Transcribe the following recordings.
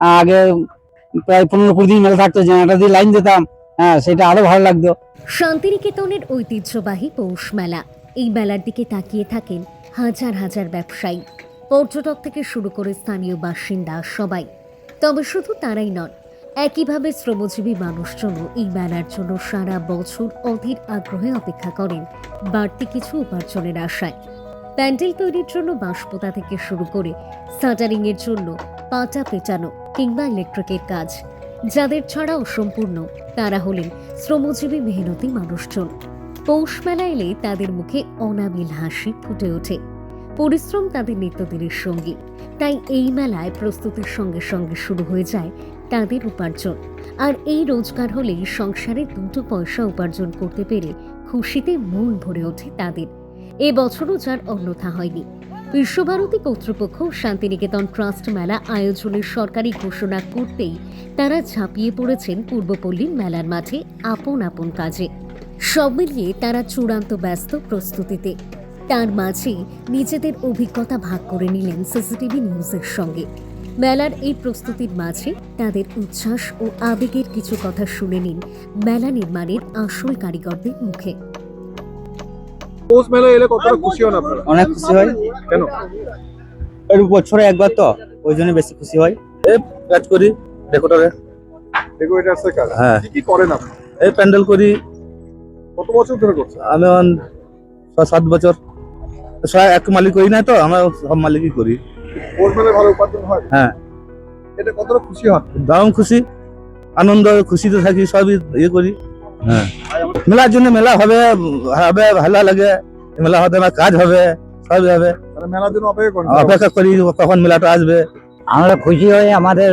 আগে প্রায় 15-20 দিন মেলা থাকতো, জেনারেটর দিয়ে লাইন দিতাম। সেটা আরো ভালো লাগতো। শান্তিনিকেতনের ঐতিহ্যবাহী পৌষ মেলা, এই মেলার দিকে তাকিয়ে থাকেন হাজার হাজার ব্যবসায়ী, পর্যটক থেকে শুরু করে স্থানীয় বাসিন্দা সবাই। তবে শুধু তারাই নন, একইভাবে শ্রমজীবী মানুষজনও এই মেলার জন্য সারা বছর অধীর আগ্রহে অপেক্ষা করেন বাড়তি কিছু উপার্জনের আশায়। প্যান্ডেল তৈরির জন্য বাঁশপোতা থেকে শুরু করে সাটারিং এর জন্য পাটা পেটানো কিংবা ইলেকট্রিকের কাজ, যাদের ছাড়া অসম্পূর্ণ তারা হলেন শ্রমজীবী মেহনতি মানুষজন। পৌষ মেলা এলে তাদের মুখে অনাবিল হাসি ফুটে ওঠে। পরিশ্রম তাদের নিত্যদিনের সঙ্গী, তাই এই মেলায় প্রস্তুতির সঙ্গে সঙ্গে শুরু হয়ে যায় তাদের উপার্জন। আর এই রোজগার হলেই সংসারে দুটো পয়সা উপার্জন করতে পেরে খুশিতে মন ভরে ওঠে তাদের। এবছরও যার অন্যথা হয়নি। বিশ্বভারতী কর্তৃপক্ষ শান্তিনিকেতন ট্রাস্ট মেলা আয়োজনের সরকারি ঘোষণা করতেই তারা ঝাঁপিয়ে পড়েছেন পূর্বপল্লীর মেলার মাঠে আপন আপন কাজে। সব মিলিয়ে তারা চূড়ান্ত ব্যস্ত প্রস্তুতিতে। তার মাঝে নিজেদের অভিজ্ঞতা ভাগ করে নিলেন সিসিটিভি নিউজের সঙ্গে। মেলার এই প্রস্তুতির মাঝে তাদের উচ্ছ্বাস ও আবেগের কিছু কথা শুনে নিন মেলা নির্মাণের আসল কারিগরদের মুখে। পৌষ মেলা এলে কতটা খুশি হন আপনারা? অনেক খুশি হয়। কেন? এর বছরে একবার তো, ওই জন্য বেশি খুশি হয়। এই কাজ করি ডেকোরেটরে। ডেকোরেটরসের কাজ। হ্যাঁ। কি করেন আপনি? এই প্যান্ডেল করি। কত বছর ধরে করছেন? আমি 6-7 বছর। এক মালিক করি না তো, আমরা সব মালিকই করি। পৌষ মেলায় ভালো উপার্জন হয়? হ্যাঁ। এটা কতটা খুশি হন? দারুণ খুশি, আনন্দ, খুশিতে থাকি, সবই ইয়ে করি। হ্যাঁ, মেলার জন্য মেলা হবে, হবে ভালো লাগে। মেলা হতে আমার কাজ হবে, সবই হবে। মানে মেলার জন্য অপেক্ষা করেন? অপেক্ষা করি কখন মেলাটা আসবে। আমরা খুশি হই, আমাদের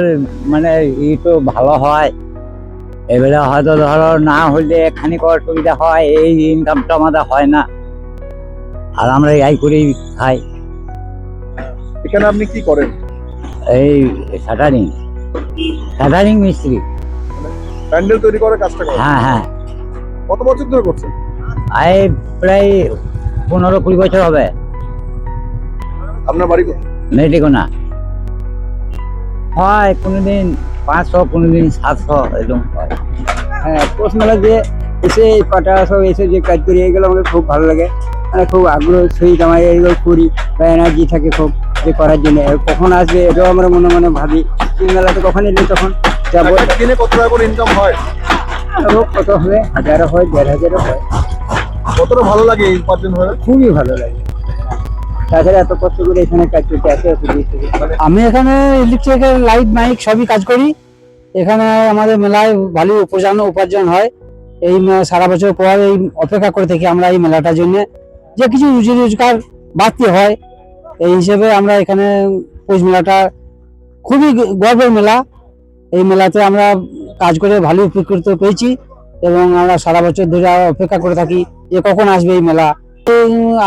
মানে ই তো ভালো হয়। এবারে হয়তো ধরো না হলে খানিক অসুবিধা হয়, এই ইনকামটা আমাদের হয় না, আর আমরা এই করেই খাই। এখানে আপনি কি করেন? এই শাটারিং মিস্ত্রি। প্যান্ডেল তৈরি করার কাজটা করেন? হ্যাঁ। কত বছর ধরে করছেন? এই প্রায় 15-20 বছর হবে। আপনার বাড়ি কোথায়? মেডিকোনা হয়, কোনোদিন 500, কোনোদিন 700 এরকম হয়। হ্যাঁ, পৌষ মেলা দিয়ে এসে এই পাটা সব এসে যে কাজ করি, এগুলো আমাকে খুব ভালো লাগে। মানে খুব আগ্রহ সহিত আমার এগুলো করি বা এনার্জি থাকে খুব যে করার জন্য। কখন আসবে এটাও আমরা মনে মনে ভাবি, এই মেলাতে কখন এলে তখন যাবো। একটা দিনে কত টাকা করে ইনকাম হয়? কত হবে, 1000 হয়, 1500 হয়। কতটা ভালো লাগে এই উপার্জন হয়ে? খুবই ভালো লাগে। তাছাড়া এত কষ্ট করে এখানে কাজ করতে আসে। আমি এখানে ইলেকট্রিক্যাল লাইট মাইক সবই কাজ করি। এখানে আমাদের মেলায় ভালো উপার্জন হয়। এই সারা বছর পর এই অপেক্ষা করে থাকি আমরা এই মেলাটার জন্য, যে কিছু রুজি রোজগার বাড়তি হয়। এই হিসেবে আমরা এখানে পৌষ মেলাটা খুবই গর্বের মেলা। এই মেলাতে আমরা কাজ করে ভালো উপকৃত পেয়েছি এবং আমরা সারা বছর ধরে অপেক্ষা করে থাকি যে কখন আসবে এই মেলা।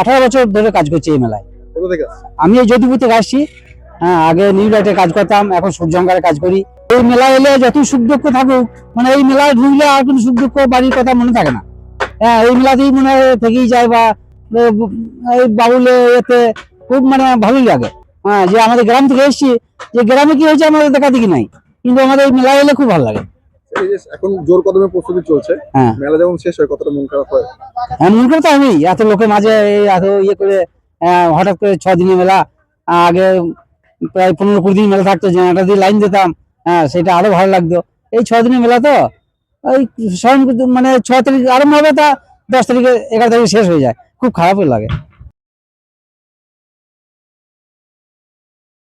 18 বছর ধরে কাজ করছি এই মেলায়। কোথা থেকে? আমি এই জ্যোতিপুর থেকে আসছি। হ্যাঁ, আগে নিউ লাইটে কাজ করতাম, এখন সূর্যঙ্কারে কাজ করি। এই মেলা এলে যত সুখ দুঃখ থাকুক, মানে এই মেলায় ঢুকলে আর কোনো সুখ দুঃখ বাড়ির কথা মনে থাকে না। হ্যাঁ, এই মেলাতেই মনে হয় থেকেই যায়, বা এই বাবুলে এতে খুব মানে ভালোই লাগে। হ্যাঁ, যে আমাদের গ্রাম থেকে এসেছি, যে গ্রামে কি হয়েছে আমাদের দেখা দেখি নাই, কিন্তু আমাদের এই মেলা এলে খুব ভালো লাগে। এই যে এখন জোর কদমে প্রস্তুতি চলছে, হ্যাঁ, মেলা যখন শেষ হয় কতটা মন খারাপ হয়? হ্যাঁ, মন করে তো আমি এত লোকের মাঝে এত ইয়ে করে হঠাৎ করে 6 দিনের মেলা। আগে প্রায় 15-20 দিন মেলা থাকতো, জেনারেটর দিয়ে লাইন দিতাম। সেটা আরো ভালো লাগতো। এই 6 দিনের মেলা তো ওই মানে 6 তারিখ আরম্ভ হবে, তা 10 তারিখে 11 তারিখে শেষ হয়ে যায়, খুব খারাপই লাগে।